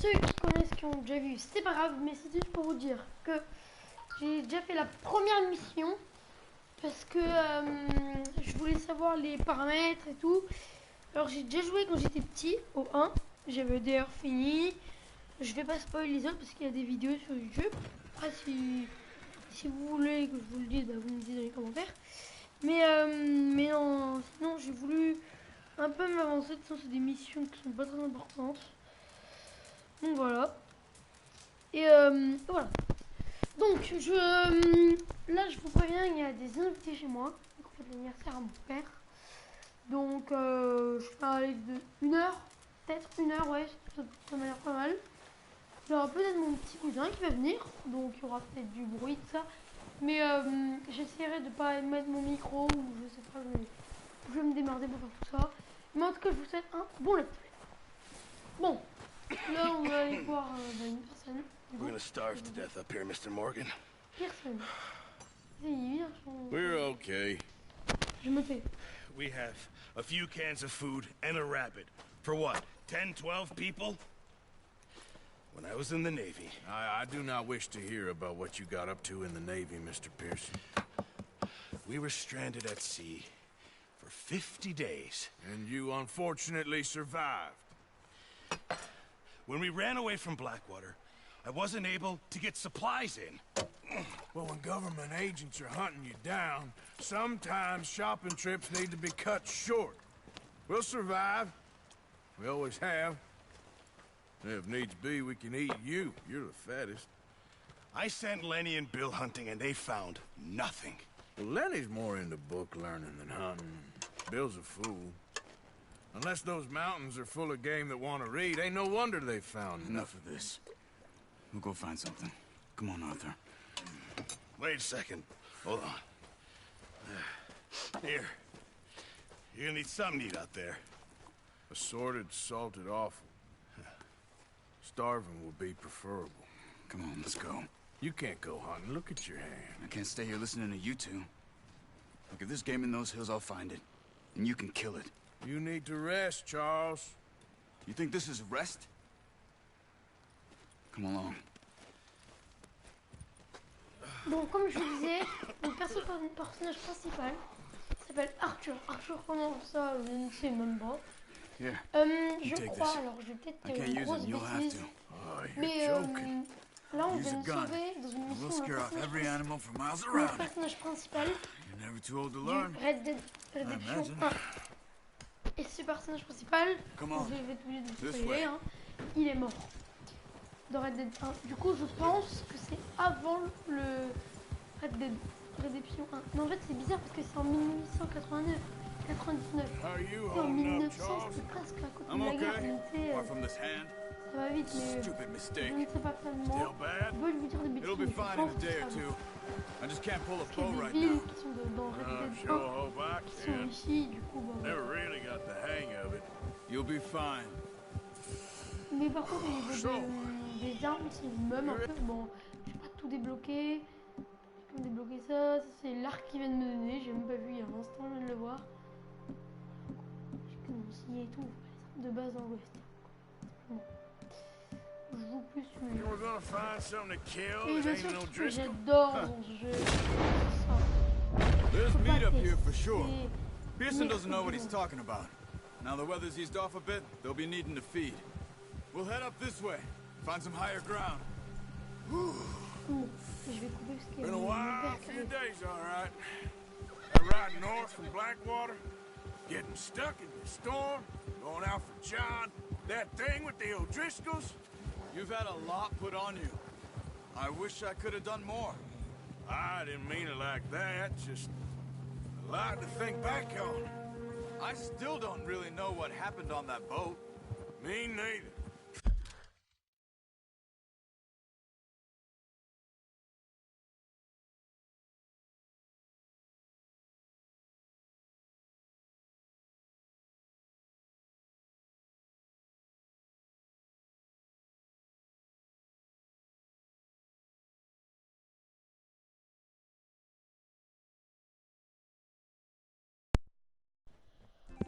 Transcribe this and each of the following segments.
ceux qui connaissent, qui ont déjà vu, c'est pas grave, mais c'est juste pour vous dire que j'ai déjà fait la première mission parce que je voulais savoir les paramètres et tout. Alors j'ai déjà joué quand j'étais petit au 1, j'avais d'ailleurs fini. Je vais pas spoiler les autres parce qu'il y a des vidéos sur YouTube. Après si vous voulez que je vous le dise, bah, vous me dites dans les commentaires. Mais non, sinon j'ai voulu un peu m'avancer. De toute façon c'est des missions qui sont pas très importantes. Donc voilà. Et voilà. Donc là je vous préviens, il y a des invités chez moi. Donc on fait l'anniversaire à mon père. Donc je fais un live de 1 heure. Peut-être 1 heure, ouais, ça m'a l'air pas mal. Il y aura peut-être mon petit cousin qui va venir. Donc il y aura peut-être du bruit, tout ça. Mais j'essaierai de pas mettre mon micro ou je sais pas, je vais me démerder pour faire tout ça. Mais en tout cas je vous souhaite un bon let's play. Bon, là on va aller voir une personne. We're gonna starve to death up here, Mr. Morgan. Personne. We're okay. Je me tais. We have a few cans of food and a rabbit. For what? 10, 12 people? When I was in the Navy. I do not wish to hear about what you got up to in the Navy, Mr. Pearson. We were stranded at sea for 50 days. And you unfortunately survived. When we ran away from Blackwater, I wasn't able to get supplies in. Well, when government agents are hunting you down, sometimes shopping trips need to be cut short. We'll survive. We always have. If needs be, we can eat you. You're the fattest. I sent Lenny and Bill hunting, and they found nothing. Well, Lenny's more into book learning than hunting. Bill's a fool. Unless those mountains are full of game that want to read, ain't no wonder they found Enough of this. We'll go find something. Come on, Arthur. Wait a second. Hold on. Here. You're gonna need something to eat out there. Assorted, salted offal. Starving will be preferable. Come on, let's go. You can't go hunting. Look at your hand. I can't stay here listening to you two. Look, if there's game in those hills, I'll find it. And you can kill it. You need to rest, Charles. You think this is rest? Come along. Bon, comme je vous disais, mon personnage principal s'appelle Arthur. Arthur, comment ça, je ne sais même pas. Here. Je crois, alors je vais peut-être une grosse bêtise, mais là on vient de sauver dans une mission le personnage principal du Red Dead Redemption 1. Et ce personnage principal, je vais être obligé de vous spoiler, hein, il est mort dans Red Dead 1. Du coup je pense que c'est avant le Red Dead Redemption 1. Mais en fait c'est bizarre parce que c'est en 1899. Et en 1900, c'était presque à côté de la guerre. Ça va vite, mais je ne sais pas tellement. Je veux vous dire des bêtises, mais je pense que ça va. Parce qu'il y a des villes qui sont dans Red Dead 1, qui sont ici, du coup, bah... Mais par contre, au niveau des armes, c'est le même un peu. Bon, j'ai pas tout débloqué. J'ai pas débloqué ça. Ça, c'est l'arc qui vient de me donner. J'ai même pas vu il y a un instant, je viens de le voir. Et tout, de base dans l'ouest. Bon. Je joue plus sur le jeu. Et le seul truc que j'adore dans ce jeu, There's meat up here for sure. Pearson doesn't know what he's talking about. Now the weather's eased off a bit, they'll be needing to feed. We'll head up this way, find some higher ground. Je vais couper parce qu'il y a Been a mon wild père few qui days, all right. I ride north from Blackwater. Getting stuck in the storm, going out for John, that thing with the O'Driscolls. You've had a lot put on you. I wish I could have done more. I didn't mean it like that, just a lot to think back on. I still don't really know what happened on that boat. Me neither.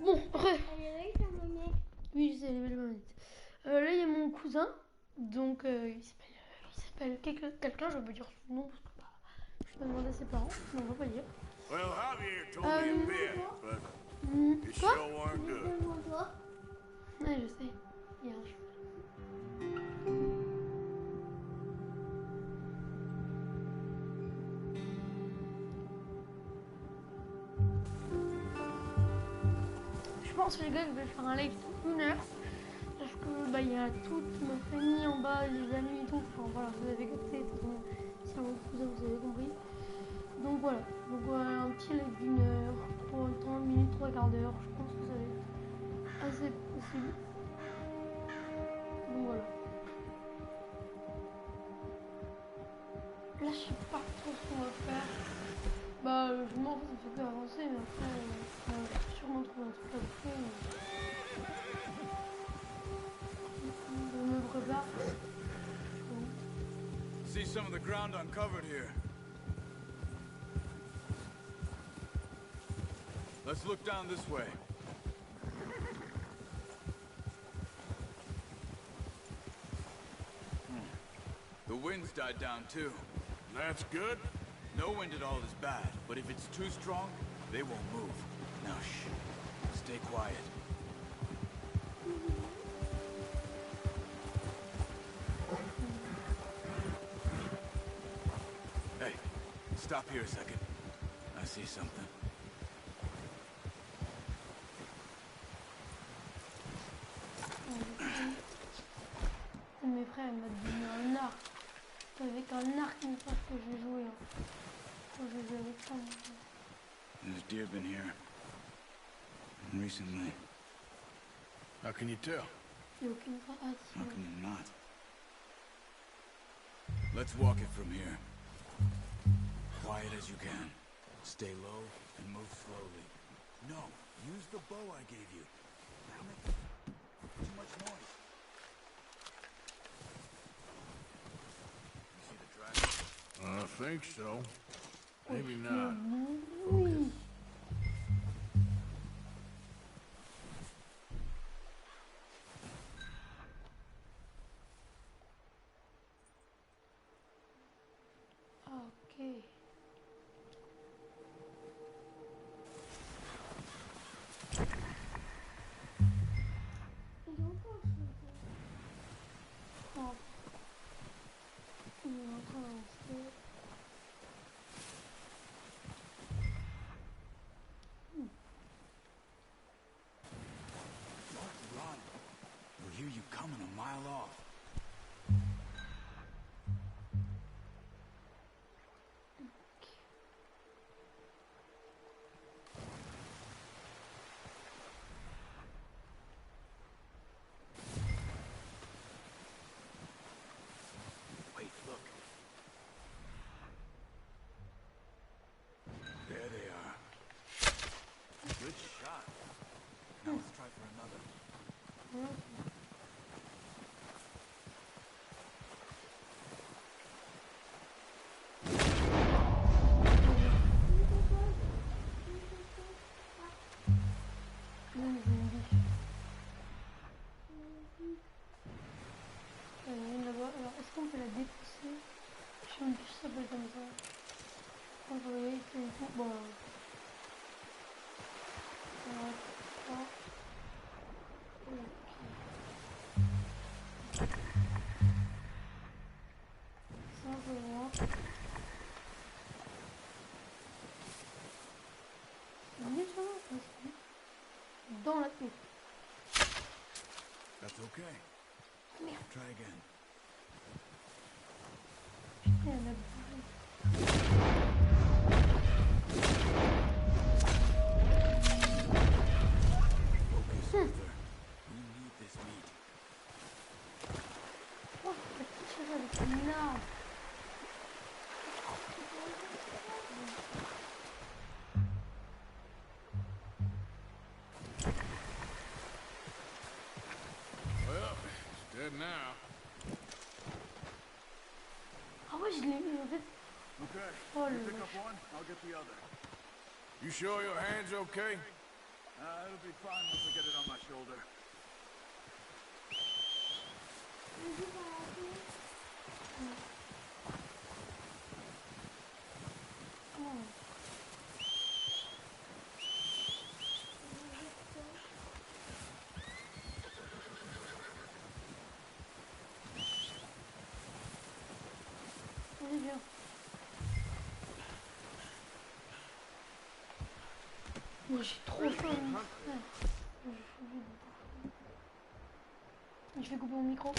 Bon, oui, c'est les belles manettes. Là, il y a mon cousin Donc il s'appelle quelqu'un, je peux dire son nom parce que bah, je peux demander à ses parents, mais on va pas dire. Well, Javier told me a bit, but it Quoi? sure weren't good. Ouais, je sais. Il y a un cheval. Je pense les gars que je vais faire un live de 1 heure parce que bah il y a toute ma famille en bas, les amis et tout. Enfin voilà, vous avez capté, de toute façon, si c'est mon cousin, vous avez compris. Donc voilà, un petit live d'1 heure, 30 minutes, 3/4 d'heure, je pense que ça va être assez possible. Donc voilà. Là je sais pas trop ce qu'on va faire. Bah je m'en fous, ça fait que avancer, mais après on va sûrement trouver un truc à bouffer. Je me prépare. See some of the ground uncovered here. Let's look down this way. The wind's died down too. That's good. No wind at all is bad, but if it's too strong, they won't move. Now shh. Stay quiet. Hey, stop here a second. I see something. Mes frères m'a donné un arc. Avec un arc, une fois que j'ai joué. Quand je joue avec ça. There's deer been here. And recently. How can you tell? Il n'y a aucune trace. How can you not? Let's walk it from here. Quiet as you can. Stay low and move slowly. No, use the bow I gave you. Damn it. Too much noise. You see the dragon? I think so. Maybe Oui. not. Oui. Ok. Oh. Il est en train d'avancer. Don't run. We'll hear you coming a mile off. Wait, look. There they are. Good shot. Now let's try for another. Là-bas. Alors, est-ce qu'on peut la dépousser? Je sais même plus si ça s'appelle comme ça. On va regarder et tout. Bon. Alors, ça. Ok. Ça, je vois. C'est mieux ça, dans la tête. That's okay. Merde. Try again. Putain, elle a bougé. Focus, Arthur. We need this meat. Oh, la petite chose avec une arme. Well, it's dead now. Ah ouais, je l'ai mis en fait. Okay. Oh, You le pick vache. up one, I'll get the other. You sure your hand's okay? It'll be fine once I get it on my shoulder. Moi j'ai trop faim, mon frère. Je vais couper mon micro.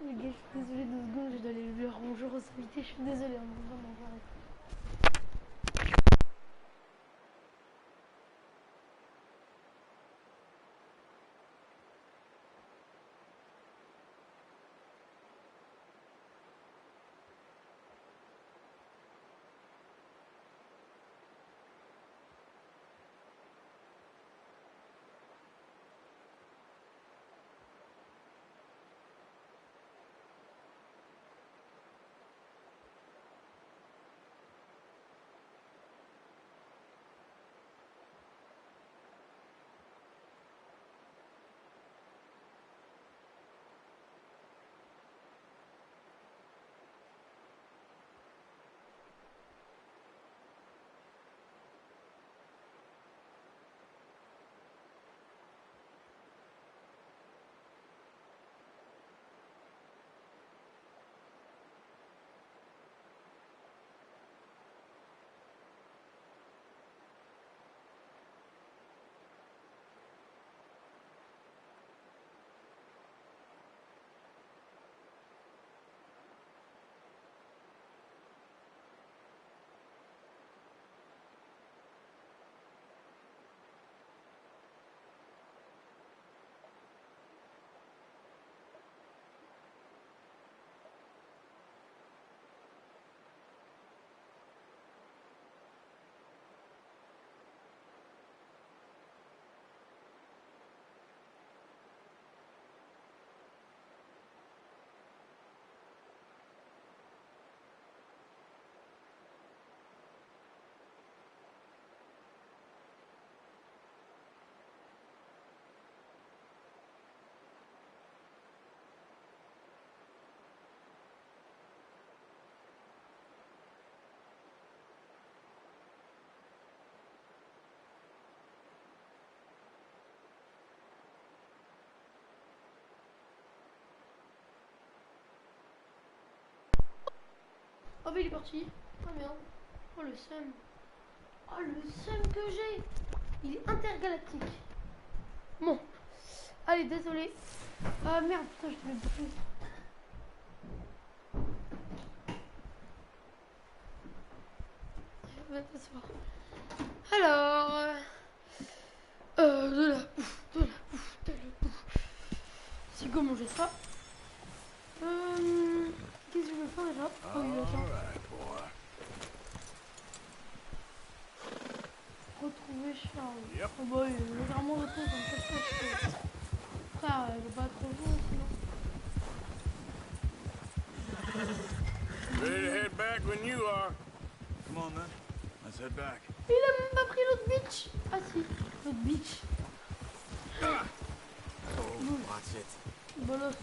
Les gars, je suis désolée 2 secondes, je dois aller leur bonjour aux invités, je suis désolée, hein, vraiment, j'arrête. Oh bah il est parti. Oh merde. Oh le seum. Oh le seum que j'ai. Il est intergalactique. Bon. Allez, désolé. Ah merde, putain, je devais bouffer. Va t'asseoir. Alors. De la bouffe, de la bouffe, de la bouffe. C'est comment manger ça. Qu'est-ce que je veux faire déjà? Oh oui, attends. Retrouver Charles. Yep. Oh bah oui, légèrement retrouver comme ça. Frère, il va pas trop jouer sinon. Ready to head back when you are. Come on, then. Let's head back. Il a même pas pris l'autre bitch. Ah si, l'autre bitch. Watch it. Bolos.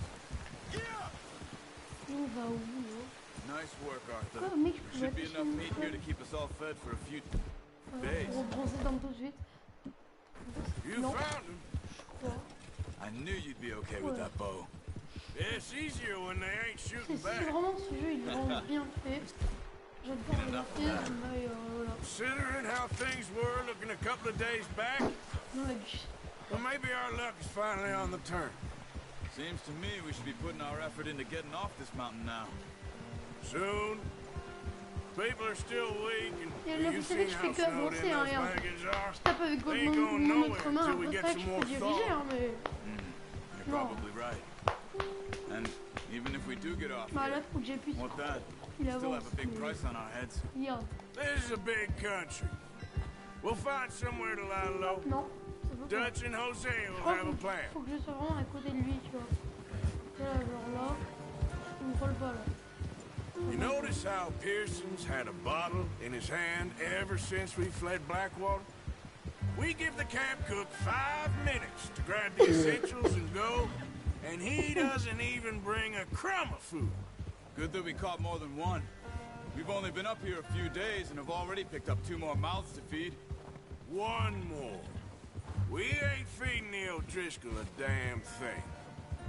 On va où là? Nice work, Arthur. Quoi, mec, je There pouvais should be afficher enough mon meat here to code. keep us all fed for a few On days. reprend ces armes tout de suite. You Non, found him. je crois. I knew you'd be okay with that bow. It's easier when they ain't shooting C'est back. vraiment ce jeu, il est vraiment bien fait. J'adore le graphisme, mais voilà. Considering how things were looking a couple of days back, Non, la biche. well, maybe our luck is finally on the turn. Seems to me we should be putting our effort into getting off this mountain now. Soon. People are still weak, Et and là, you've vous savez seen que je fais how que snowed avancer, in hein, those regarde. wagons are. Je tape avec They ain't mon gonna know autre it main, until un we peu get fake, some je more peux diriger, thaw. hein, mais... You're No. probably right. And even if we do get off Bah là, here, faut que j'appuie sur... what that? Il We still avance. have a big price on our heads. Regarde. This is a big country. We'll find somewhere to lie low. Non, ça peut pas. Dutch and Jose Je will crois have a qu'il plan. faut que je sois vraiment à côté de lui, tu vois. Là, genre là, il me colle pas là. You notice how Pearson's had a bottle in his hand ever since we fled Blackwater? We give the camp cook 5 minutes to grab the essentials and go, and he doesn't even bring a crumb of food. Good that we caught more than one. We've only been up here a few days and have already picked up 2 more mouths to feed. One more. We ain't feeding the O'Driscoll a damn thing.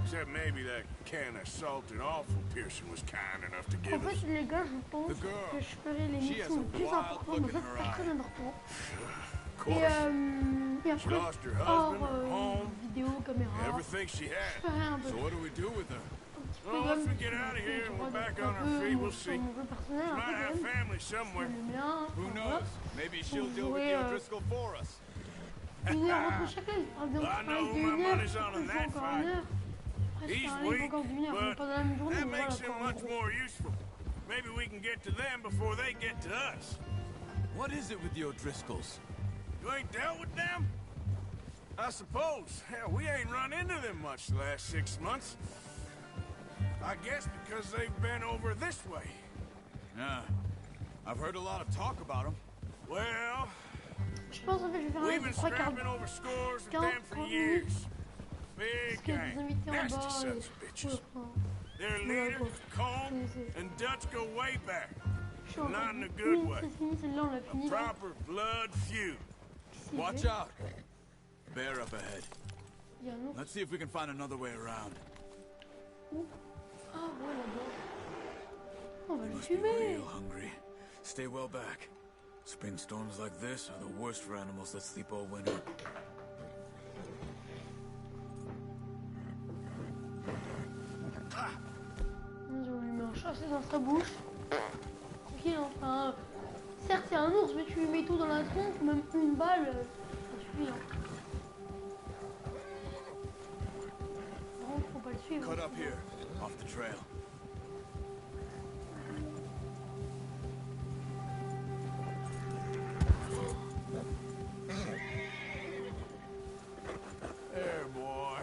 Except maybe that can of salted awful Pearson was kind enough to En give us. fait, les gars, je pense que je ferai les missions les plus importantes, mais ça, c'est pas très important. Of Et, course. et après, lost her hors husband, her home, vidéo, caméra, everything she je had. ferai un peu. So what do we do with her? Un petit peu Well, comme once we get out of here and we're back on our feet, we'll see. sur mon jeu personnel, She un might peu have quand même. family somewhere. Le mien, Who enfin, knows? Maybe she'll Vous deal with jouez, the O'Driscoll for us. voilà. Une heure entre chacun, il parle bien I de know pareil my d'une heure, money's on in je fais that encore fight. une heure. Après, je He's fais un livre weak, encore d'une heure, but pas dans la même journée, that mais voilà, makes him quoi, en much gros. more useful. Maybe we can get to them before they get to us. What is it with the O'Driscolls? You ain't dealt with them? I suppose. Hell, we ain't run into them much the last 6 months. I guess because they've been over this way. Yeah. I've heard a lot of talk about them. Well, Je pense en fait, je vais faire un we've live de been 3 quarts scrapping d'heure. over scores with 40 them for years. Big Parce qu'il y a des gang. invités en Nasty bas. sons Et... of bitches. enfin, Their voilà, leader, quoi. Combe, C'est- and Dutch go way back. Je suis encore Not in a good une, way. c'est fini, celle-là, on l'a fini. là. Proper blood feud. Qu'est-ce qu'il Watch fait out. Bear up ahead. Il y a un ours. Let's see if we can find another way around. Où Ah, ouais, là-bas. On va le Must be fumer. real hungry. Stay well back. Spring storms like this are the worst for animals that sleep all winter. On lui met un chassé dans sa bouche. Tranquille, enfin. Certes, c'est un ours, mais tu lui mets tout dans la tronche, même une balle, ça suffit. Hein. Par contre, faut pas le suivre. Cut up here, off the trail. There, boy.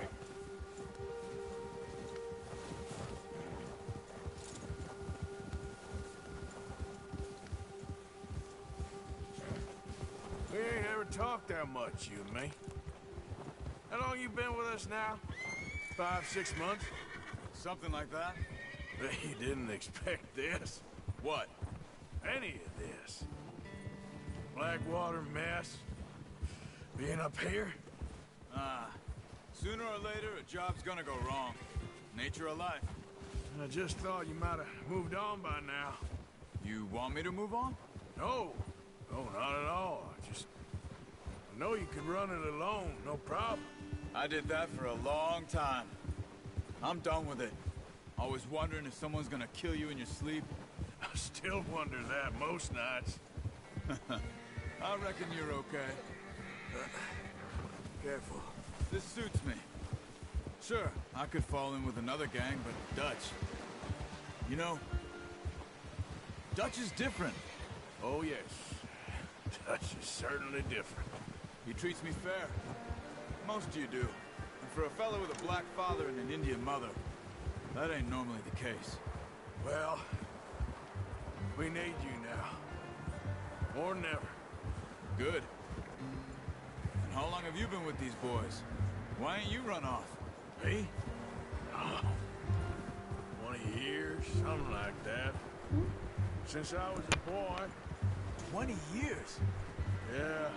We ain't ever talked that much, you and me. How long you been with us now? 5, 6 months? Something like that? Bet you didn't expect this. What? Any of this. Blackwater mess. Being up here? Sooner or later, a job's gonna go wrong. Nature of life. I just thought you might have moved on by now. You want me to move on? No. No, not at all. I know you could run it alone, no problem. I did that for a long time. I'm done with it. Always wondering if someone's gonna kill you in your sleep. I still wonder that most nights. I reckon you're okay. Careful. This suits me. Sure, I could fall in with another gang, but Dutch... You know, Dutch is different. Oh, yes. Dutch is certainly different. He treats me fair. Most of you do. And for a fellow with a black father and an Indian mother, that ain't normally the case. Well, we need you now. More than ever. Good. And how long have you been with these boys? Why ain't you run off? Me? Oh, 20 years, something like that. Since I was a boy. 20 years? Yeah.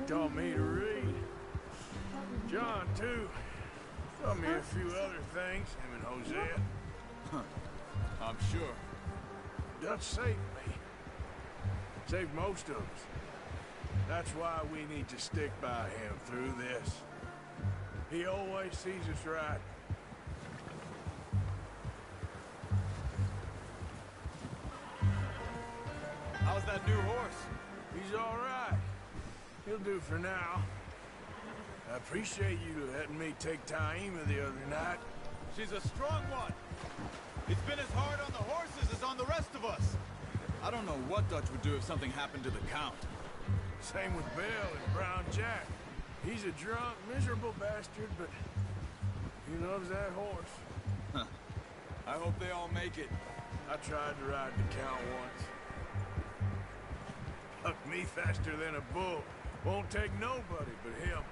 Taught me to read. John, too. Taught me a few other things, him and Hosea. I'm sure. Dutch saved me. Saved most of us. That's why we need to stick by him through this. He always sees us right. How's that new horse? He's all right. He'll do for now. I appreciate you letting me take Taima the other night. She's a strong one. It's been as hard on the horses as on the rest of us. I don't know what Dutch would do if something happened to the Count. Same with Bill and Brown Jack. He's a drunk, miserable bastard, but he loves that horse. I hope they all make it. I tried to ride the Count once. Hucked me faster than a bull. Won't take nobody but him.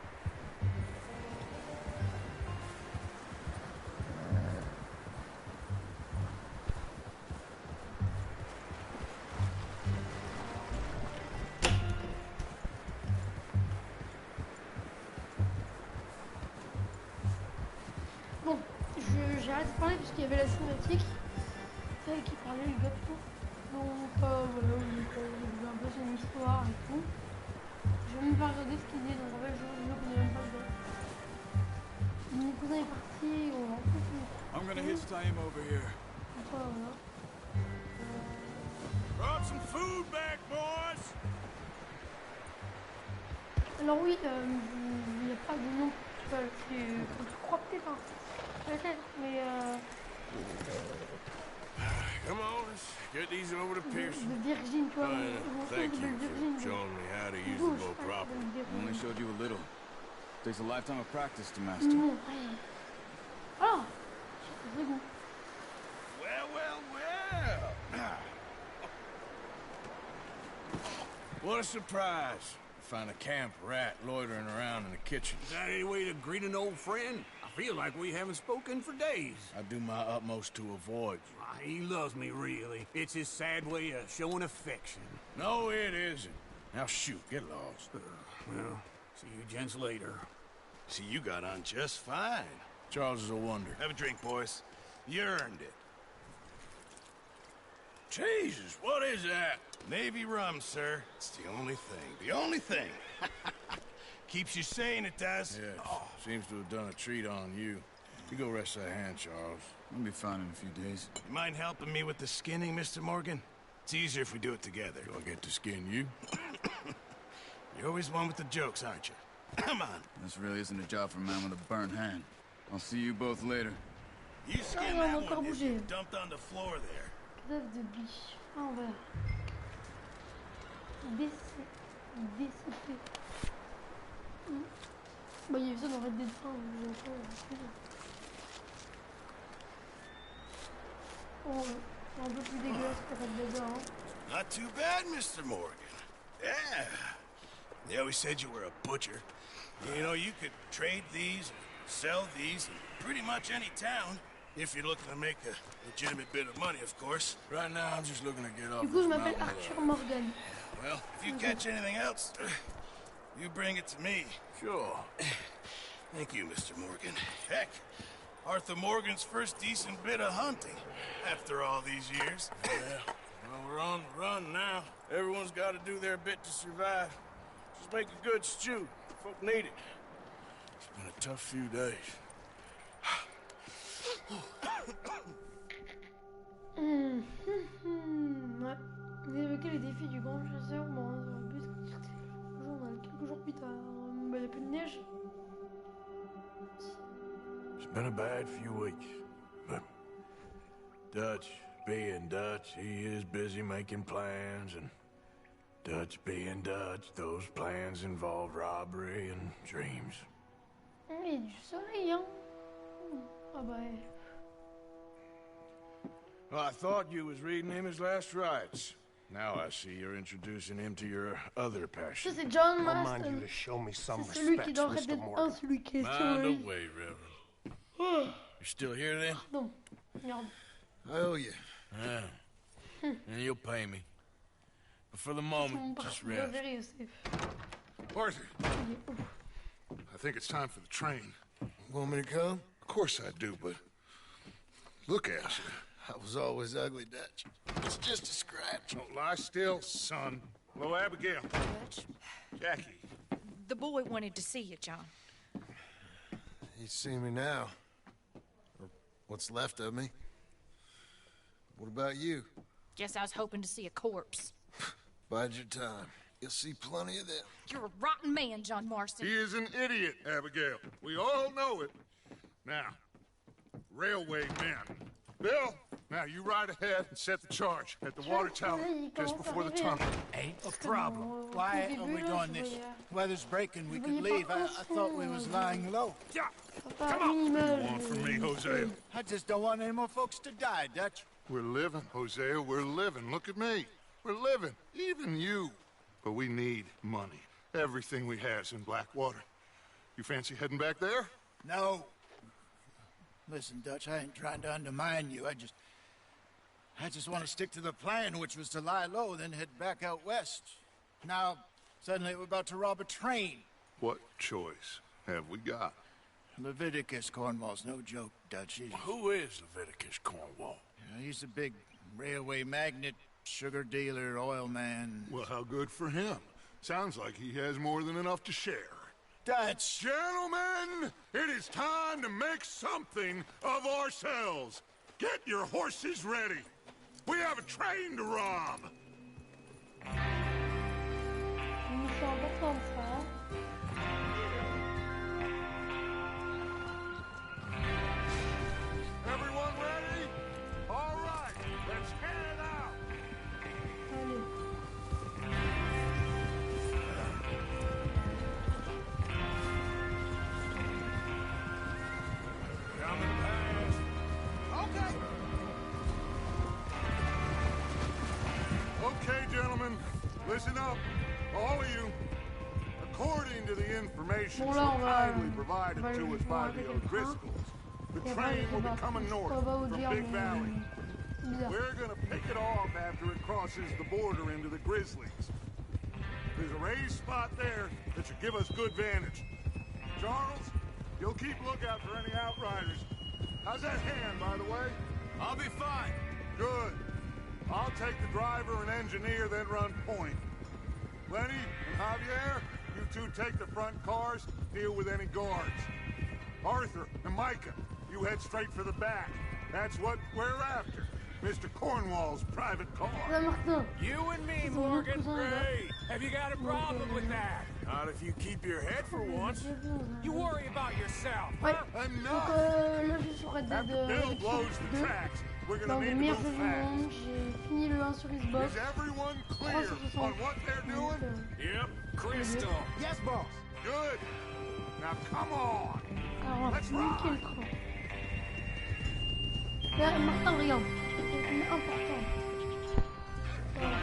arrêté de parler parce qu'il y avait la cinématique. Qui parlait le gars tout. Donc voilà, il avait un peu son histoire et tout. Je vais même pas regarder ce qu'il dit, donc en fait je connais même pas le gars. Mon cousin est parti, on va en fait. I'm gonna hitchhike him over here. Voilà. Brought some food back, boys! Alors oui, il n'y a pas de nom principal, je crois peut-être, hein. Peut-être, mais Come on, let's get these over to Pearson. de Virgin, tu vois, Thank you Virgin. for showing me how to use the bow properly. Only showed you a little. Takes a lifetime of practice to master. Non, rien. Ah, c'est bon. Well. What a surprise. Find a camp rat loitering around in the kitchen. Is that any way to greet an old friend? I feel like we haven't spoken for days. I do my utmost to avoid you. He loves me, really. It's his sad way of showing affection. No, it isn't. Now shoot, get lost. Well, see you gents later. See, you got on just fine. Charles is a wonder. Have a drink, boys. You earned it. Jesus, what is that? Navy rum, sir. It's the only thing. The only thing. Keeps you sane, it does. Yes, seems to have done a treat on you. You go rest that hand, Charles. We'll be fine in a few days. You mind helping me with the skinning, Mr. Morgan? It's easier if we do it together. Do I get to skin you? You're always one with the jokes, aren't you? Come on. This really isn't a job for a man with a burnt hand. I'll see you both later. You skin on that va encore one bouger. you dumped on the floor there. Cadavre de biche. Ah, on va. DCP. Bah, il y a eu ça dans Red Dead 1. Oh, c'est un peu plus dégueulasse que Red Dead 1. Not too bad, Mr. Morgan. Yeah. They always said you were a butcher. You know, you could trade these, sell these in pretty much any town, if you're looking to make a legitimate bit of money, of course. Right now, I'm just looking to get off Du coup, this je m'appelle mountain. Arthur Morgan. Well, if you catch anything else, you bring it to me. Sure. Thank you, Mr. Morgan. Heck, Arthur Morgan's first decent bit of hunting after all these years. Yeah. Well, we're on the run now. Everyone's got to do their bit to survive. Just make a good stew. Folk need it. It's been a tough few days. Ouais. Vous évoquez les défis du grand chasseur. Bon, le journal. Quelques jours plus tard, il n'y a plus de neige. It's been a bad few weeks, but Dutch being Dutch, he is busy making plans, and Dutch being Dutch, those plans involve robbery and dreams. Il y a du soleil, hein. Ah bah. Well, I thought you was reading him his last rites. Now I see you're introducing him to your other Ça, passion. c'est John Remind you Marston. to show me some C'est celui qui est respect, dans Red Mr. Dead 1, Morgan. celui qui est sur Mind le... away, Reverend. You still here then? Non, merde. I owe you. Yeah. And you'll pay me. But for the Mon moment, just parcours rest. préféré aussi. Arthur, Ouf. I think it's time for the train. Want me to come? Of course I do, but look at you. I was always ugly, Dutch. It's just a scratch. Don't lie still, son. Hello, Abigail. Dutch, Jackie. the boy wanted to see you, John. He's seen me now. Or what's left of me. What about you? Guess I was hoping to see a corpse. Bide your time. You'll see plenty of them. You're a rotten man, John Marston. He is an idiot, Abigail. We all know it. Now, railway men. Bill, now you ride ahead and set the charge at the water tower just before the tunnel. Ain't a problem. Why are we doing this? Weather's breaking. We could leave. I thought we was lying low. Yeah, Come on. one for me, Hosea. I just don't want any more folks to die, Dutch. We're living, Hosea. We're living. Look at me. We're living. Even you. But we need money. Everything we has in Blackwater. You fancy heading back there? No. Listen, Dutch, I ain't trying to undermine you. I just want to stick to the plan, which was to lie low, then head back out west. Now, suddenly we're about to rob a train. What choice have we got? Leviticus, Cornwall's no joke. Dutch. Who is Leviticus Cornwall? He's a big railway magnate, sugar dealer, oil man. Well, how good for him. Sounds like he has more than enough to share. Dutch! Gentlemen, it is time to make something of ourselves. Get your horses ready. We have a train to rob. Une mission importante, ça. Hein. Everyone ready? All right, let's head out. Allez. Coming past. Okay. Okay, gentlemen, listen up, all of you. According to the information Bon, so là, on va- kindly provided on va to le us by voir the avec le train. O'Driscolls, the Et après, train je will vais be coming voir. north Je peux pas vous from dire, Big mais Valley. c'est bizarre. We're gonna pick it off after it crosses the border into the Grizzlies. There's a raised spot there that should give us good vantage. Charles, you'll keep lookout for any outriders. How's that hand, by the way? I'll be fine. Good. I'll take the driver and engineer, then run point. Lenny and Javier, you two take the front cars, deal with any guards. Arthur and Micah, you head straight for the back. That's what we're after. Mr. Cornwall's private car. Là, Martin. You and me, C'est mon Morgan. cousin, là. Great. Have you got a problem with that? Not if you keep your head for once. You worry about yourself. Ouais. Donc Enough! là, je suis sur Red Dead After Bill Redemption blows the 2. tracks, we're Dans gonna les need to meilleurs move jeux du fast. monde. J'ai fini le 1 sur Xbox. Is everyone clear 360. on what they're Donc, doing? Yep. Crystal. Yes, boss. Good. Now come on. alors, on va Let's niquer le ride. cran. Là, Martin, regarde. C'est important. Voilà.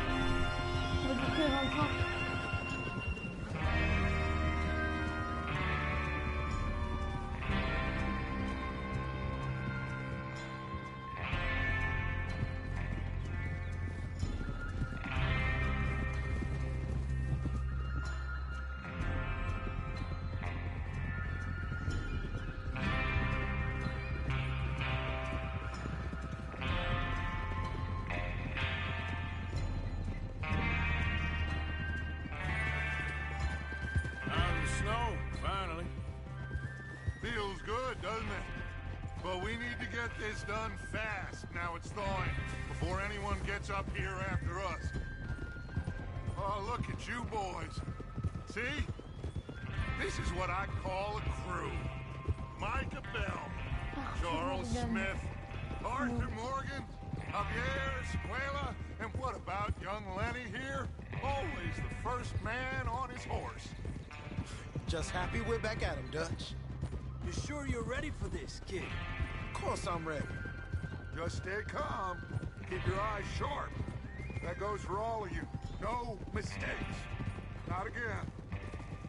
On va détruire un train. Out of the snow, finally. Feels good, doesn't it? But we need to get this done fast. Now it's thawing, before anyone gets up here after us. Oh, look at you boys. See? This is what I call a crew. Micah Bell, Charles Smith, Arthur Morgan, Javier Escuela, and what about young Lenny here? Always the first man on his horse. Just happy we're back at him, Dutch. You sure you're ready for this, kid? Of course I'm ready. Just stay calm. Keep your eyes sharp. That goes for all of you. No mistakes. Not again.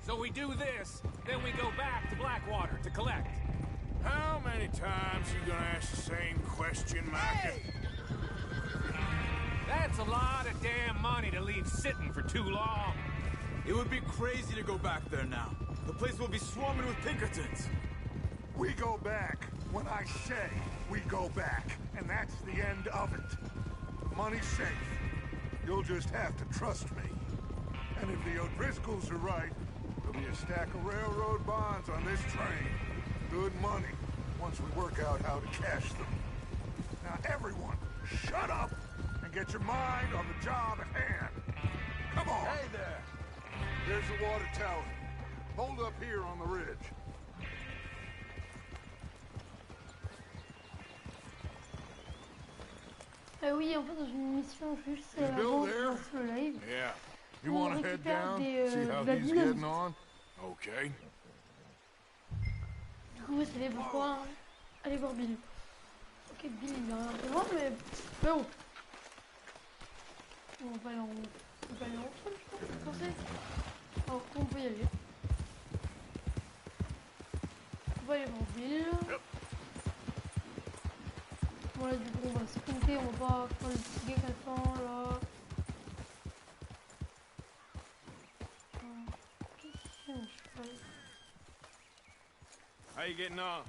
So we do this, then we go back to Blackwater to collect. How many times you gonna ask the same question, Micah? That's a lot of damn money to leave sitting for too long. It would be crazy to go back there now. The place will be swarming with Pinkertons. We go back when I say we go back, and that's the end of it. The money's safe. You'll just have to trust me. And if the O'Driscolls are right, there'll be a stack of railroad bonds on this train. Good money, once we work out how to cash them. Now everyone, shut up and get your mind on the job at hand. Come on. Hey there. There's the water tower. Hold up here on the ridge. Ah oui, en fait, dans une mission juste, c'est Is Bill avant de there? lancer le live. Yeah. You On want to head récupère down, des, see how de la he's dynamite. getting on? Okay. Du coup, c'est les pourquoi aller voir Bill. Ok, Bill, il est un peu loin, mais bon. On va aller ensemble, je pense, vous pensez? Alors, on peut y aller. On va aller voir Bill. Voilà, du coup, on va sprinter, on va pas faire le petit gars qui attend, là. Qu'est-ce que je fais? How you getting on?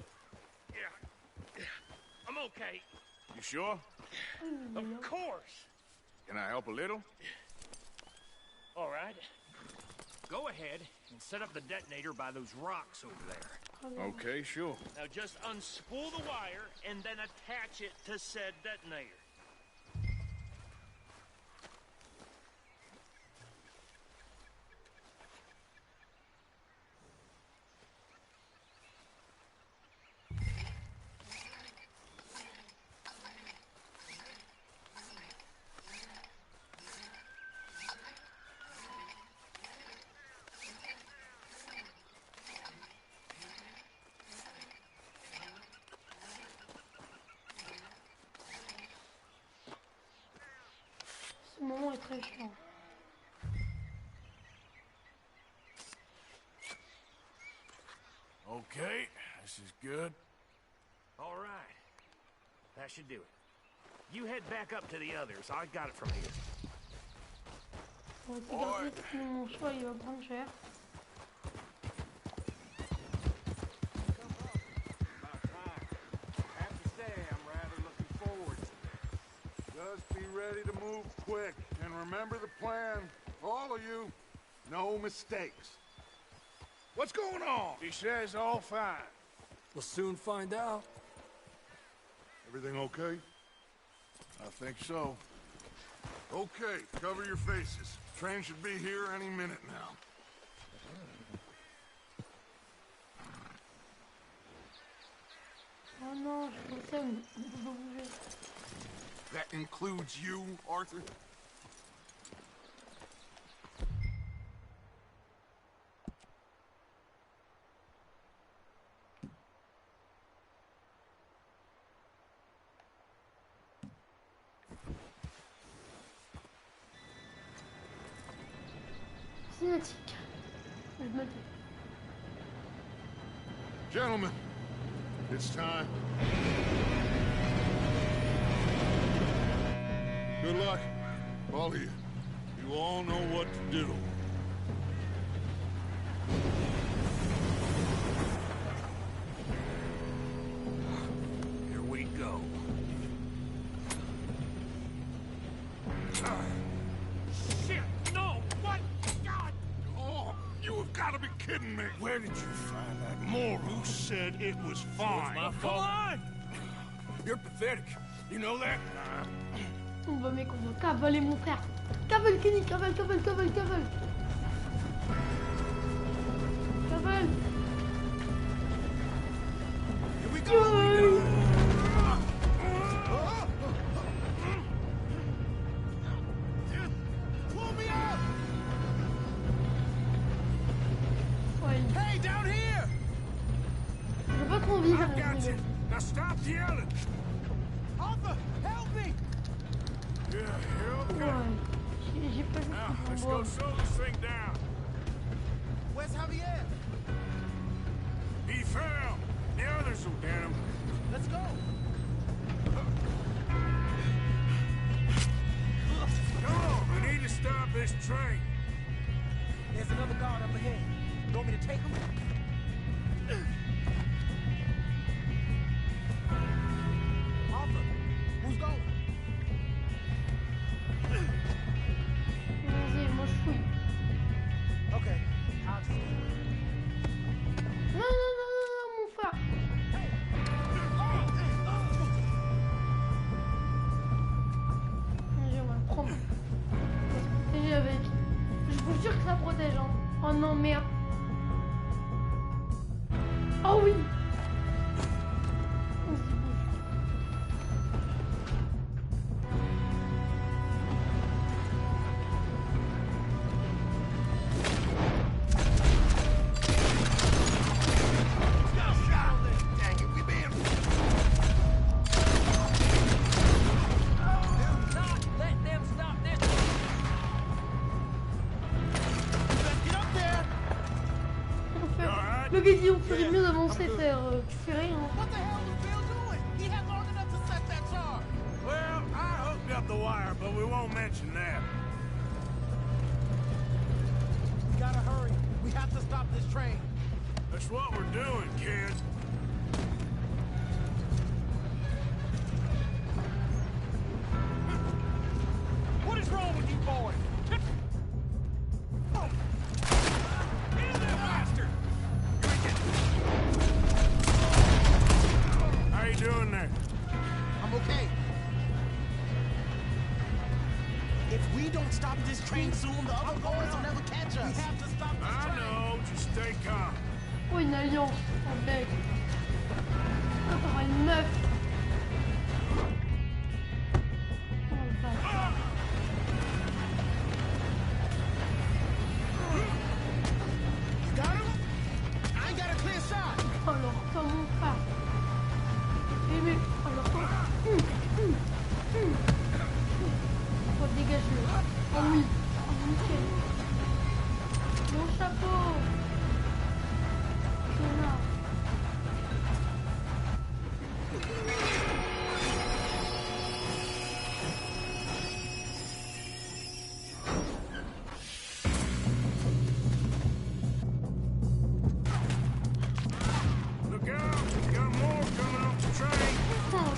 Yeah. Okay, You sure? of course. Can I help a little? All right. Go ahead and set up the detonator by those rocks over there. Okay, sure. Now just unspool the wire and then attach it to said detonator. Ce moment est très chiant. Okay, this is good. All right. That should do it. You head back up to the others. I got it from here. On va se garder, sinon mon choix il va prendre cher. Just be ready to move quick, and remember the plan. All of you, no mistakes. What's going on? He says all fine. We'll soon find out. Everything okay? I think so. Okay, cover your faces. Train should be here any minute now. Oh non, je trouve ça, on peut pas bouger. That includes you, Arthur? Cinématique. Je me dis. Gentlemen, it's time. Good luck, all of you. You all know what to do. Here we go. Shit! No! What? God! Oh, you have got to be kidding me. Where did you find that moron? Who said it was fine? my Come fault. on! You're pathetic. You know that? On va mec, on va cavaler mon frère. Cavale Kenny, cavale, cavale, cavale, cavale. Cavale. Here we go. Pull me up. Ouais, Hey, down here. j'ai pas trop envie. I got you. Now stop yelling. Arthur, help me. Yeah, you're okay. Ouais, j'ai pas vu Now, ce let's qu'on go voit. slow this thing down. Where's Javier? He fell. The others will get him. Let's go. Come on, we need to stop this train. There's another guard up ahead. You want me to take him? Arthur, who's going? Vas-y, moi je fouille. Okay, I'll just... Non, non, non, non, non, mon frère. Vas-y, on va le prendre. On va se protéger avec. Je vous jure que ça protège, hein. Oh non, merde. Oh oui. On se bouge. Dang it, we being... Not let them stop this! Get up there. Le gars dit on ferait mieux d'avancer, frère. Tu fais rien. What the hell was Bill doing? He had long enough to set that charge. Well, I hooked up the wire, but we won't mention that. We gotta hurry. We have to stop this train. That's what we're doing, kid. stop this train soon, the other boys will never catch us. We have to stop this I train. know, just stay calm. Oh, une alliance, en mec. Quand t'auras une meuf. Oh, le bâtard. You got him? I ain't got a clear shot. Alors, toi, mon frère. Mais, alors, toi. Oh, dégage-le. Oh oui. Oh, nickel. Mon chapeau. Connard. Look out! We got more coming off the train. Oh,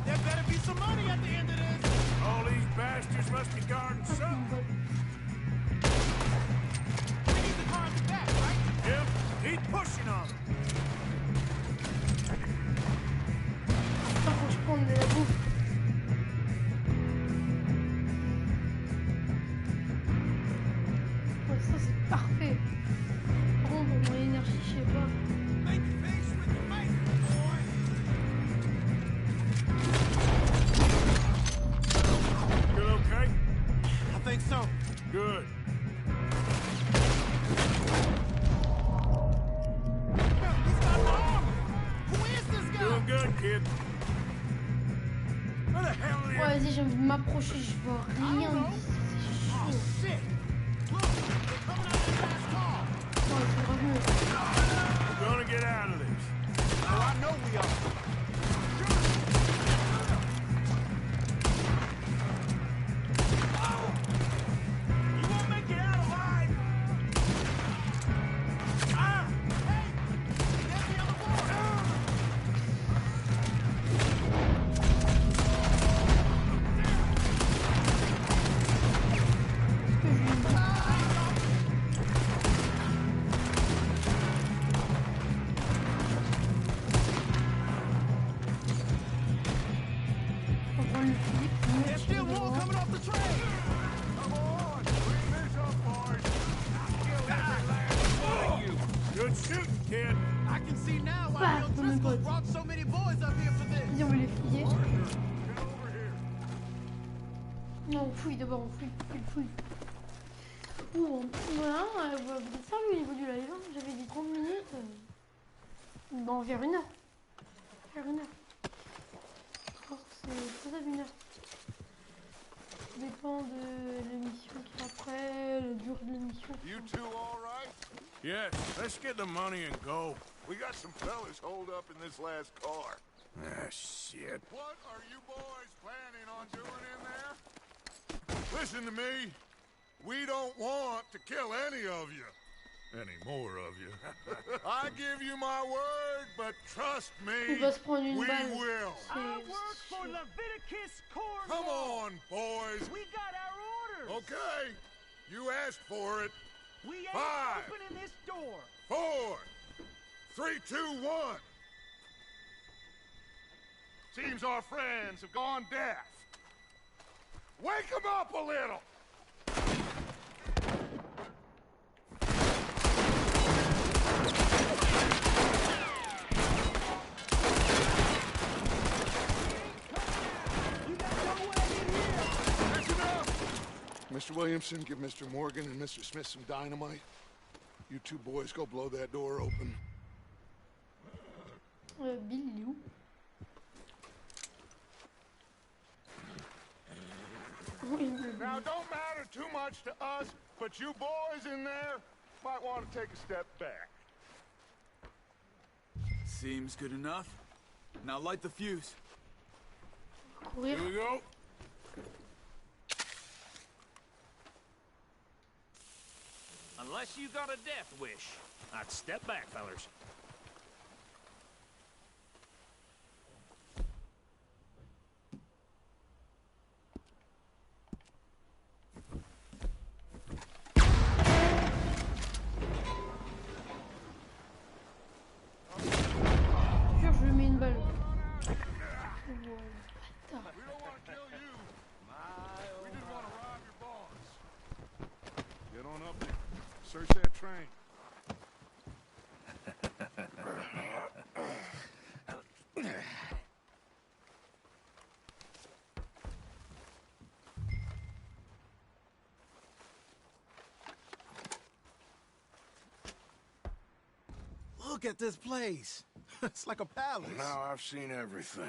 There better be some money at the end of this. All these bastards must be guarding c'est une something. bonne. We need the car at the back, right? Yep, keep pushing on them. Putain, faut que je prenne de la bouffe. Ouais, ça c'est parfait. Par contre, mon énergie, je sais pas. Make face with the mic, boy. You okay? I think so. Good. He's got an arm. Who is this guy? Doing good, kid. Where the hell are Ouais, vas-y, j'ai envie de m'approcher, je vois rien. C'est Oh, chaud. shit. Look, they're coming out of the last car. Ouais, c'est revenu. We're gonna get out of this. Oh, I know we are. You won't make it out alive. Ah! Hey! There's the other boy. On prend le flip, on met There's still more coming off the train. Come on, clean this up, boys. Kill every last one of you. Good shooting, kid. I can see now why Bah, the ton O'Driscolls pote. brought so many boys up here for this. Vas-y, on va les fouiller. Get over here. Non, on fouille d'abord, on fouille. Ouh, voilà, vous êtes sérieux au niveau du live, hein. J'avais dit 30 minutes. Non, vers une heure. Vers une heure. Oh, c'est faisable une heure. Ça dépend de l'émission qui est après, la durée de l'émission. You two all right? Yes, let's get the money and go. We got some fellas holed up in this last car. Ah, shit. What are you boys planning on doing in there? Listen to me. We don't want to kill any of you. Any more of you. I give you my word, but trust Il me, va se prendre une we balle. will. C'est- Leviticus Corps. Come on, boys. We got our orders. Okay. You asked for it. We ain't 5, opening this door. 4, 3, 2, 1. Seems our friends have gone deaf. Wake them up a little. That's enough. Mr. Williamson, give Mr. Morgan and Mr. Smith some dynamite. You two boys go blow that door open. Bill, il est où? Now, don't matter too much to us, but you boys in there might want to take a step back. Seems good enough. Now light the fuse. Courir. Here we go. Unless you got a death wish, I'd step back, fellers. Jure, je lui mets une balle. Oh, We don't want to kill you. Search that train. Look at this place. It's like a palace. Now I've seen everything.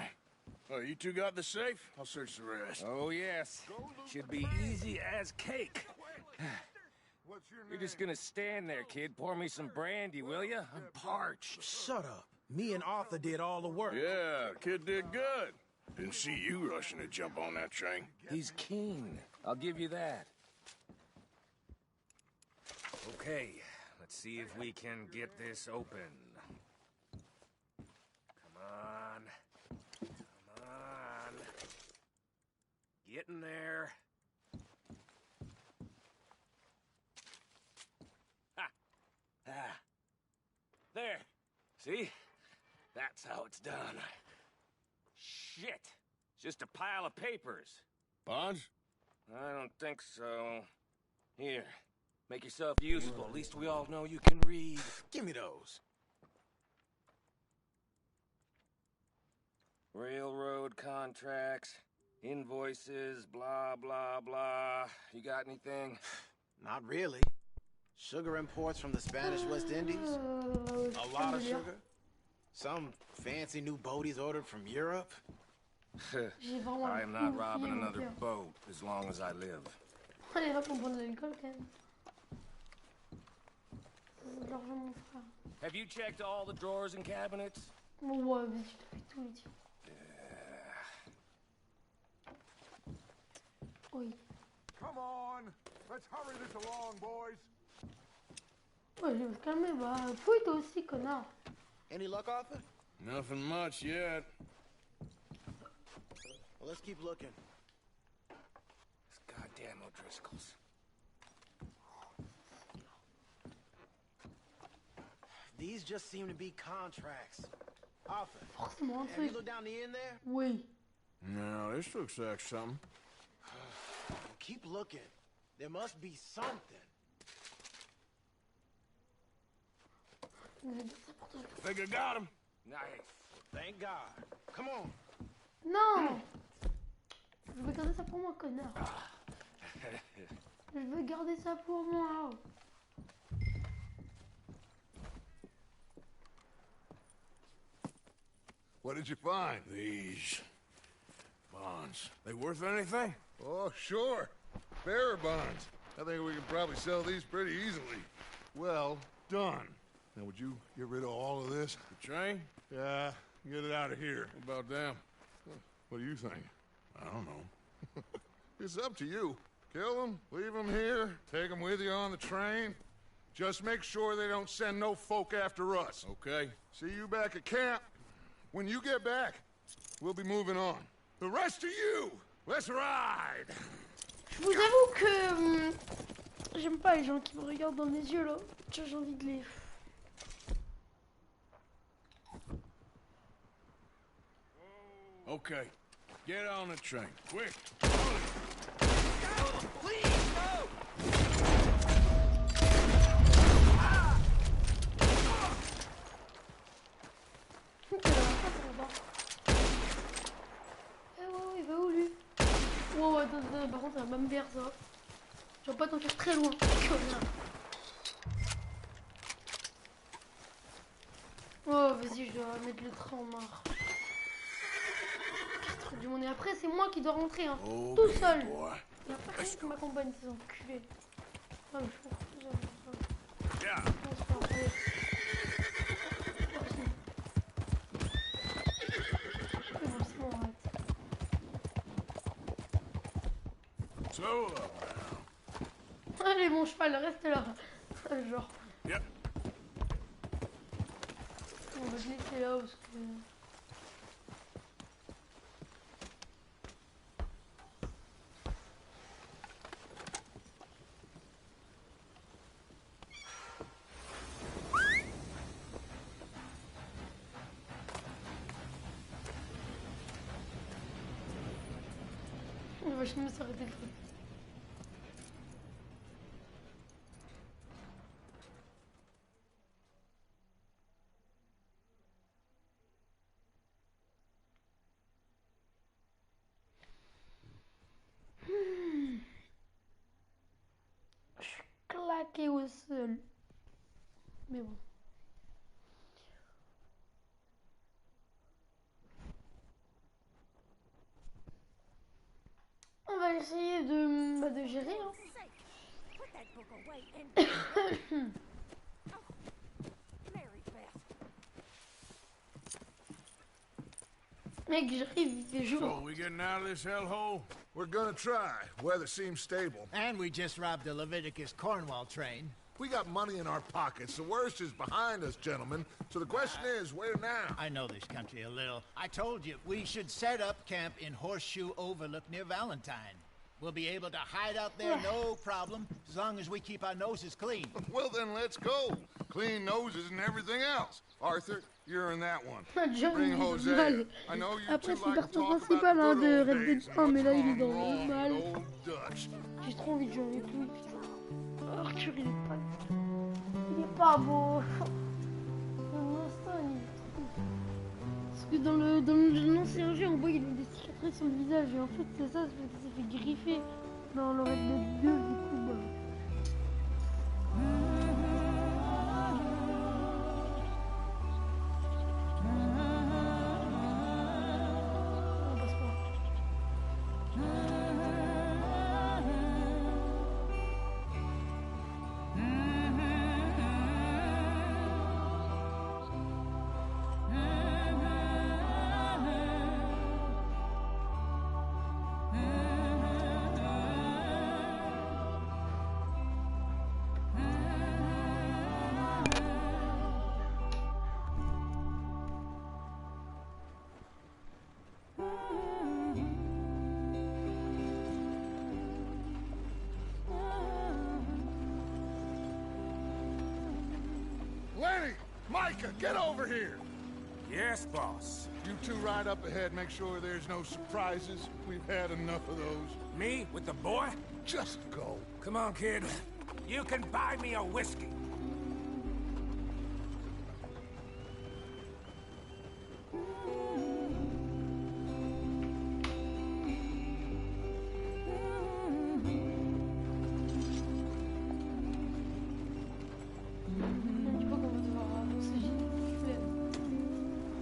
Oh, you two got the safe? I'll search the rest. Oh, yes. Should be easy as cake. What's your name? You're just gonna stand there, kid. Pour me some brandy, will you? I'm parched. Shut up. Me and Arthur did all the work. Yeah, the kid did good. Didn't see you rushing to jump on that train. He's keen. I'll give you that. Okay, let's see if we can get this open. Come on. Come on. Get in there. Ha! Ah. There. See? That's how it's done. Shit. It's just a pile of papers. Bonds? I don't think so. Here. Make yourself useful. At least we all know you can read. Give me those. Railroad contracts, invoices, blah, blah, blah. You got anything? Not really. Sugar imports from the Spanish West Indies. A lot of sugar. Some fancy new boat he's ordered from Europe. I am not robbing another boat as long as I live. Allez, hop, on prend de l'alcool quand même. C'est de l'argent, mon frère. Have you checked all the drawers and cabinets? Ouais, mais tu t'as fait tous les tiens. Oui. Come on. Let's hurry this along, boys. Ouais, je vais se calmer. Bah, fouille toi aussi, connard. Any luck, Arthur? Nothing much yet. Well, let's keep looking. This goddamn O'Driscolls. These just seem to be contracts. Arthur, Forcément un have you truc. looked down the end there? Oui. No, this looks like something. Keep looking. There must be something. Think I got him. Nice. Thank God. Come on. Non! Je veux garder ça pour moi, connard. Je veux garder ça pour moi. What did you find? These bonds. They worth anything? Oh, sure. Bearer bonds. I think we can probably sell these pretty easily. Well done. Now, would you get rid of all of this? The train? Yeah, get it out of here. What about them? What do you think? I don't know. It's up to you. Kill them, leave them here, take them with you on the train. Just make sure they don't send no folk after us. Okay. See you back at camp. When you get back, we'll be moving on. The rest of you, let's ride! Je vous avoue que j'aime pas les gens qui me regardent dans les yeux là. J'ai envie de les. Okay. Get on the train. Quick. Il va où lui? Wow, attends, par contre ça va me faire ça. Je vais pas t'en faire très loin. Oh vas-y, je dois mettre le train en marche. Du monde. Et après c'est moi qui dois rentrer hein, tout seul. Et après rien qui m'accompagne ces enculés. Ah, mais je m'en fous, Yeah. So allez mon cheval, reste là. Genre. Yep. On va te laisser là parce que. On va jamais s'arrêter le truc. attaquer au sol. Mais bon. On va essayer de gérer. Hein. Mec, j'arrive, il fait jour. So, we getting out of this hellhole? We're gonna try. Weather seems stable. And we just robbed a Leviticus Cornwall train. We got money in our pockets. The worst is behind us, gentlemen. So the question is, where now? I know this country a little. I told you, we should set up camp in Horseshoe Overlook near Valentine. We'll be able to hide out there, no problem, as long as we keep our noses clean. Well, then let's go. Clean noses and everything else. Arthur, you're in that one. Bring Jose. I know you Après, two c'est le like to perso talk principal about the de good Red old Dead days 1, and mais là il est what's dans gone le wrong mal. with old Dutch. J'ai trop envie de jouer avec lui, putain. Arthur, il est pas... Il est pas beau. Winston, il est trop... Parce que dans l'ancien jeu, on voit qu'il a des cicatrices sur le visage. Et en fait, c'est ça, c'est parce qu'il s'est fait griffer dans le Red Dead 2, du coup, bah... Lenny! Micah, get over here! Yes, boss. You two ride up ahead, make sure there's no surprises. We've had enough of those. Me with the boy? Just go. Come on, kid. You can buy me a whiskey.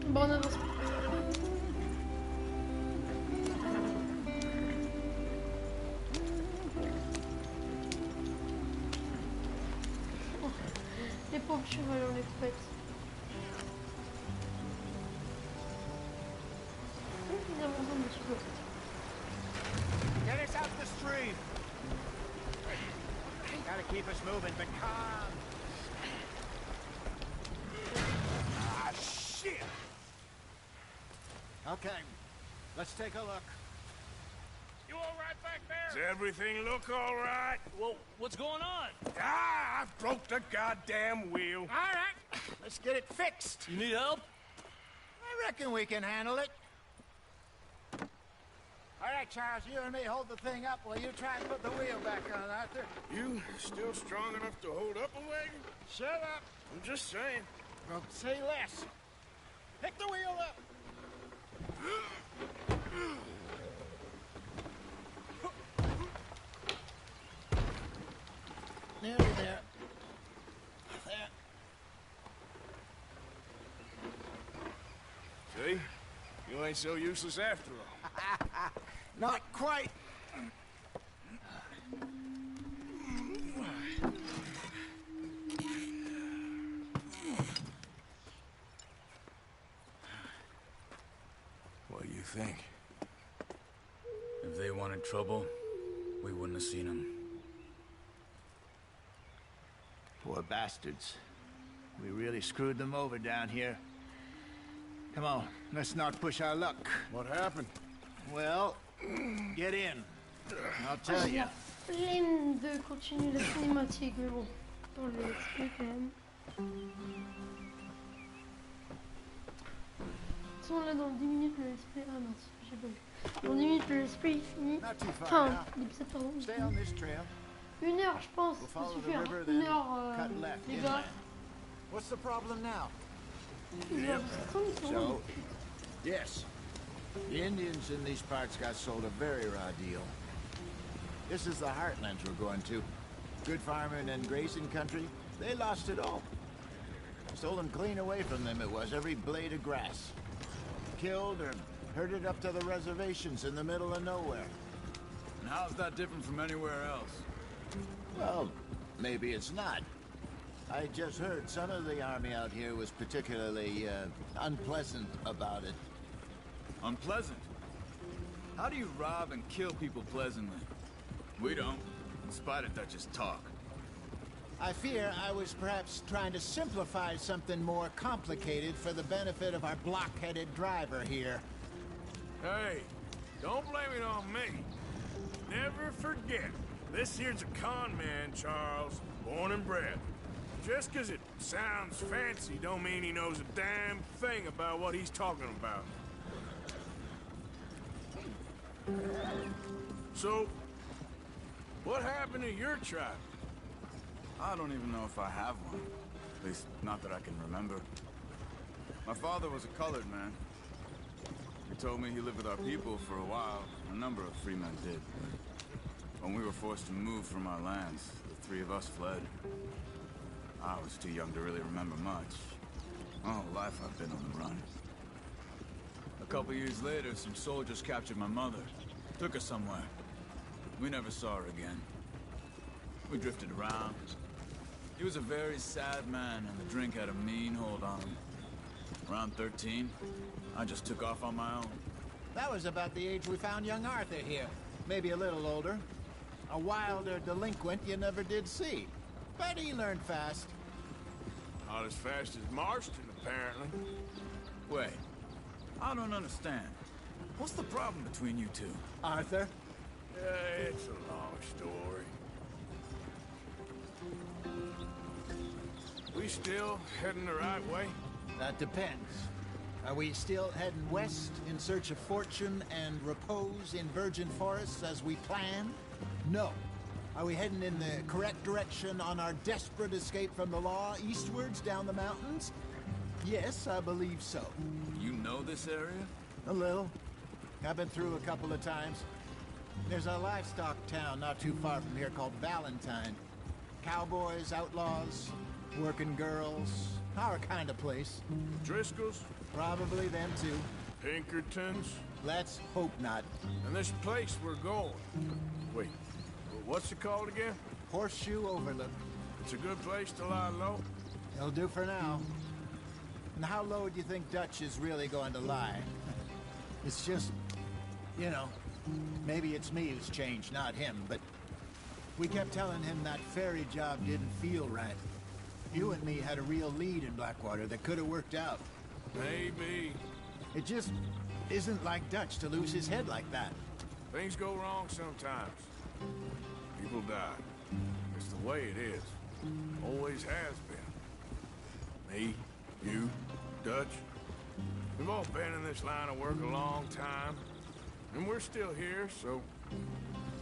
Bon, on avance. Oh, les pauvres chevaux, on les pète. Ils abandonnent un petit peu. Get us out the stream. Gotta keep us moving, but calm. Ah, shit! Okay, let's take a look. You all right back there? Does everything look all right? Well, what's going on? Ah, I broke the goddamn wheel. All right, let's get it fixed. You need help? I reckon we can handle it. All right, Charles, you and me hold the thing up while you try and put the wheel back on, Arthur. You still strong enough to hold up a wagon? Shut up. I'm just saying. Well, say less. Pick the wheel up. Nearly there. There. See? You ain't so useless after all. Not quite. What do you think? If they wanted trouble, we wouldn't have seen them. Poor bastards. We really screwed them over down here. Come on, let's not push our luck. What happened? Well, get in. I'll tell J'ai you. la flemme de continuer la cinématique, mais bon. Attends, je vais l'expliquer quand même. De toute façon, là, dans 10 minutes, le let's play... Ah mince, j'ai pas vu. Dans 10 minutes, le let's play est fini. Not too far Enfin, now. l'épisode, pardon. est Stay fini. on this trail. 1 heure, je pense, We'll ça follow the suffit. river, 1 then heure, cut left les gars. inland. What's the problem now? Ils ont 70 So, yes. The Indians in these parts got sold a very raw deal. This is the heartlands we're going to. good farming and grazing country, they lost it all. Stolen clean away from them it was, every blade of grass. Killed or herded up to the reservations in the middle of nowhere. And how's that different from anywhere else? Well, maybe it's not. I just heard some of the army out here was particularly, unpleasant about it. Unpleasant? How do you rob and kill people pleasantly? We don't, in spite of Dutch's talk. I fear I was perhaps trying to simplify something more complicated for the benefit of our block-headed driver here. Hey, don't blame it on me. Never forget, this here's a con man, Charles, born and bred. Just 'cause it sounds fancy don't mean he knows a damn thing about what he's talking about. So, what happened to your tribe? I don't even know if I have one. At least, not that I can remember. My father was a colored man. He told me he lived with our people for a while. A number of free men did. When we were forced to move from our lands, the three of us fled. I was too young to really remember much. My whole life I've been on the run. A couple years later, some soldiers captured my mother. Took her somewhere. We never saw her again. We drifted around. He was a very sad man, and the drink had a mean hold on him. Around 13, I just took off on my own. That was about the age we found young Arthur here. Maybe a little older. A wilder delinquent you never did see. But he learned fast. Not as fast as Marston, apparently. Wait, I don't understand. What's the problem between you two? Arthur? It's a long story. We still heading the right way? That depends. Are we still heading west in search of fortune and repose in virgin forests as we planned? No. Are we heading in the correct direction on our desperate escape from the law eastwards down the mountains? Yes, I believe so. You know this area? A little. I've been through a couple of times. There's a livestock town not too far from here called Valentine. Cowboys, outlaws, working girls, our kind of place. Driscoll's? Probably them too. Pinkertons? Let's hope not. And this place we're going. Wait, what's it called again? Horseshoe Overlook. It's a good place to lie low? It'll do for now. And how low do you think Dutch is really going to lie? It's just, you know, maybe it's me who's changed, not him, but we kept telling him that ferry job didn't feel right. You and me had a real lead in Blackwater that could have worked out. Maybe. It just isn't like Dutch to lose his head like that. Things go wrong sometimes. People die. It's the way it is. Always has been. Me, you, Dutch. We've all been in this line of work a long time. And we're still here, so...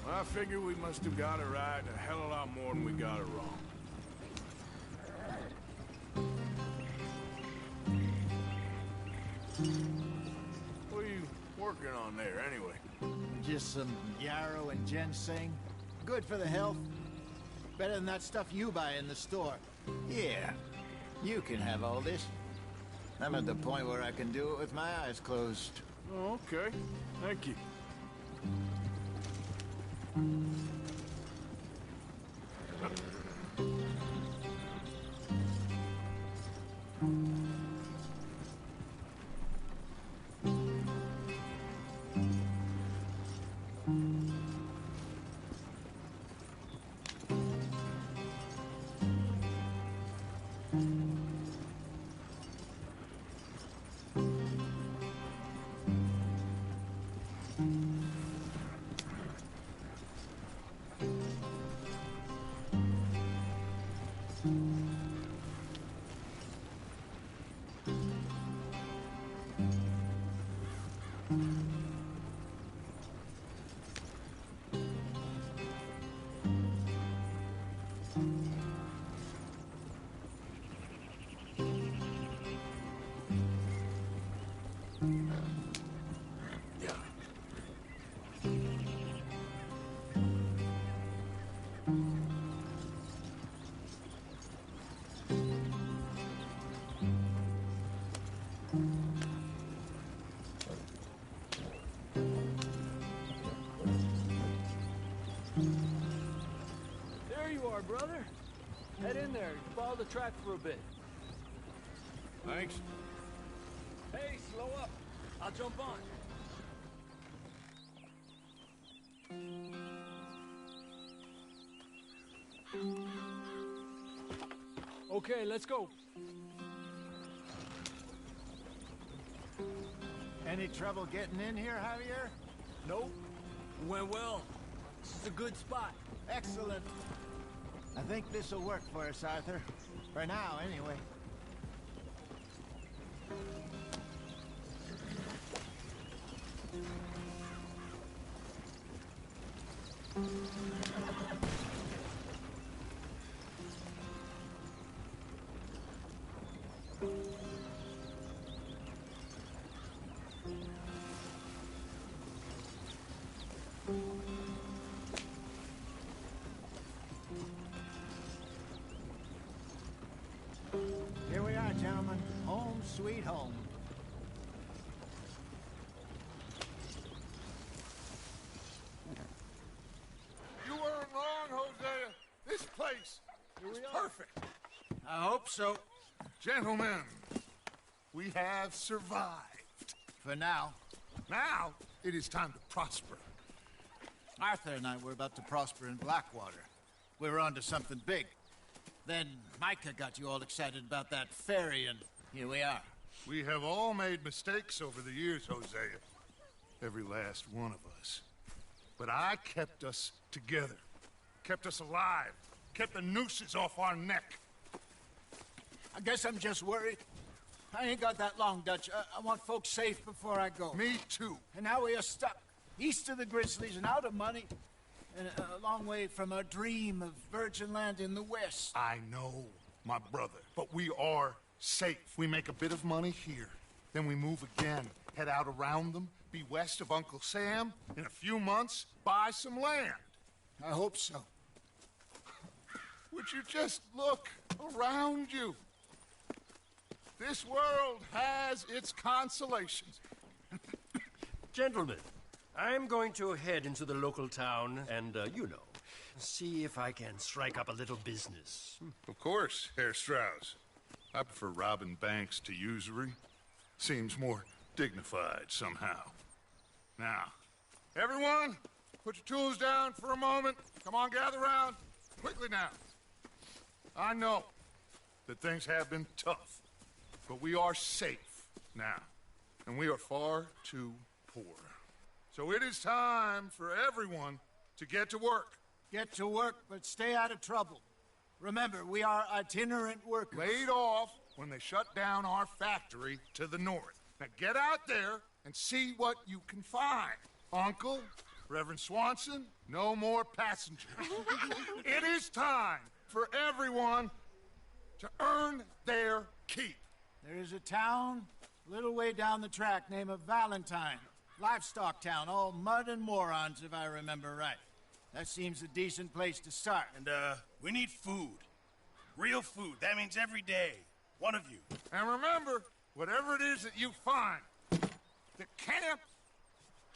I figure we must have got it right a hell of a lot more than we got it wrong. What are you working on there, anyway? Just some yarrow and ginseng. Good for the health. Better than that stuff you buy in the store. Yeah, you can have all this. I'm at the point where I can do it with my eyes closed. Oh, okay. Thank you. you are, brother. Head in there. Follow the track for a bit. Thanks. Hey, slow up. I'll jump on. Okay, let's go. Any trouble getting in here, Javier? Nope. Went well. This is a good spot. Excellent. I think this'll work for us, Arthur. For now, anyway. Here we are, gentlemen. Home sweet home. You weren't wrong, Hosea. This place is perfect. I hope so. Gentlemen, we have survived. For now. Now, it is time to prosper. Arthur and I were about to prosper in Blackwater. We were onto something big. Then Micah got you all excited about that ferry, and here we are. We have all made mistakes over the years, Hosea. Every last one of us. But I kept us together. Kept us alive. Kept the nooses off our neck. I guess I'm just worried. I ain't got that long, Dutch. I want folks safe before I go. Me too. And now we are stuck. East of the Grizzlies and out of money. And a long way from our dream of virgin land in the west. I know, my brother. But we are safe. We make a bit of money here. Then we move again. Head out around them. Be west of Uncle Sam. In a few months, buy some land. I hope so. Would you just look around you? This world has its consolations. Gentlemen, I'm going to head into the local town and, see if I can strike up a little business. Of course, Herr Strauss. I prefer robbing banks to usury. Seems more dignified somehow. Now, everyone, put your tools down for a moment. Come on, gather round. Quickly now. I know that things have been tough, but we are safe now, and we are far too poor. So it is time for everyone to get to work. Get to work, but stay out of trouble. Remember, we are itinerant workers. Laid off when they shut down our factory to the north. Now get out there and see what you can find. Uncle, Reverend Swanson, no more passengers. It is time for everyone to earn their keep. There is a town a little way down the track named Valentine. Livestock town, all mud and morons, if I remember right. That seems a decent place to start. And, we need food. Real food. That means every day. One of you. And remember, whatever it is that you find, the camp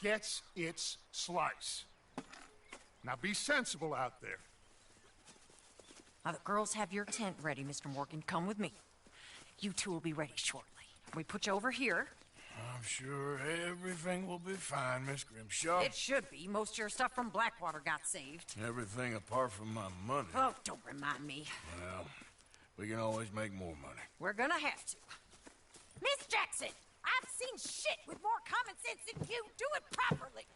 gets its slice. Now be sensible out there. Now, the girls have your tent ready, Mr. Morgan. Come with me. You two will be ready shortly. We put you over here. I'm sure everything will be fine, Miss Grimshaw. It should be. Most of your stuff from Blackwater got saved. Everything apart from my money. Oh, don't remind me. Well, we can always make more money. We're gonna have to. Miss Jackson, I've seen shit with more common sense than you. Do it properly.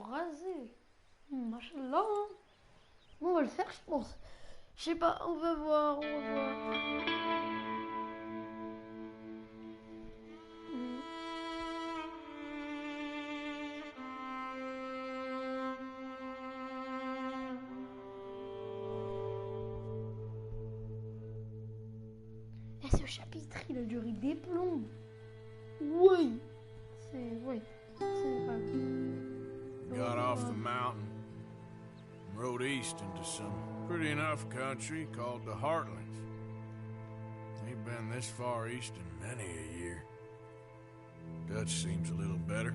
Rasé. Machallah. Hein. Bon, on va le faire, je pense. Je sais pas, on va voir, Et ce chapitre, il a duré des plombs. Oui. Oui. C'est pas... Got off the mountain and rode east into some pretty enough country called the Heartlands. Ain't been this far east in many a year. Dutch seems a little better.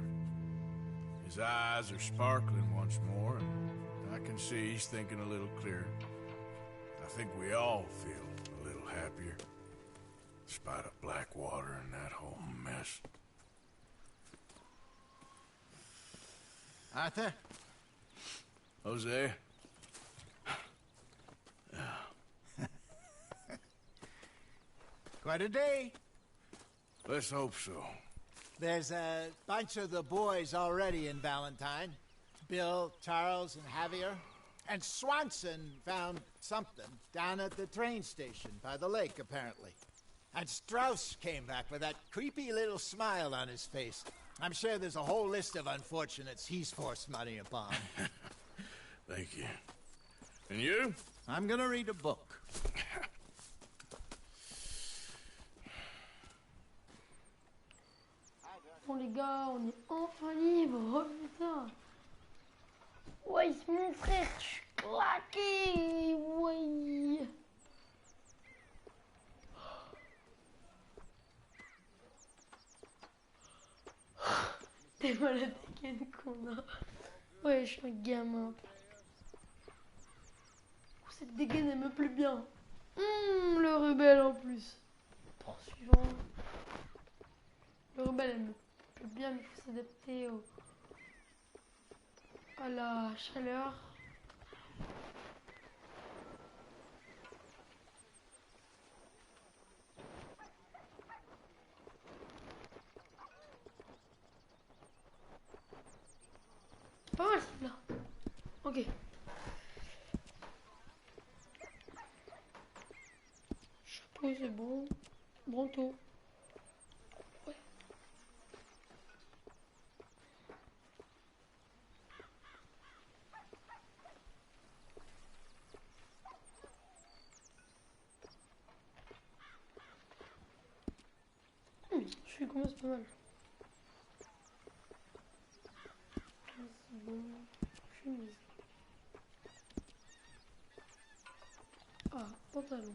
His eyes are sparkling once more, and I see he's thinking a little clearer. I think we all feel a little happier. Despite of Blackwater and that whole mess. Arthur? Jose? Quite a day. Let's hope so. There's a bunch of the boys already in Valentine. Bill, Charles, and Javier. And Swanson found something down at the train station by the lake, apparently. And Strauss came back with that creepy little smile on his face. I'm sure there's a whole list of unfortunates he's forced money upon. Thank you. And you? I'm gonna read a book. Bon les gars, on est enfin libre. Oh putain. Ouais, mon frère, je suis claqué. Ouais. T'es malade Ken qu'on a. Ouais, je suis un gamin. Cette dégaine, elle me plaît bien. Le rebelle en plus. Poursuivant. Le rebelle, elle me plaît bien, mais il faut s'adapter à la chaleur. Pas mal, c'est là. Ok. Chapeau, c'est bon. Branto. Ouais. Je suis commence pas mal. C'est bon. Chemise. Ah, pantalon.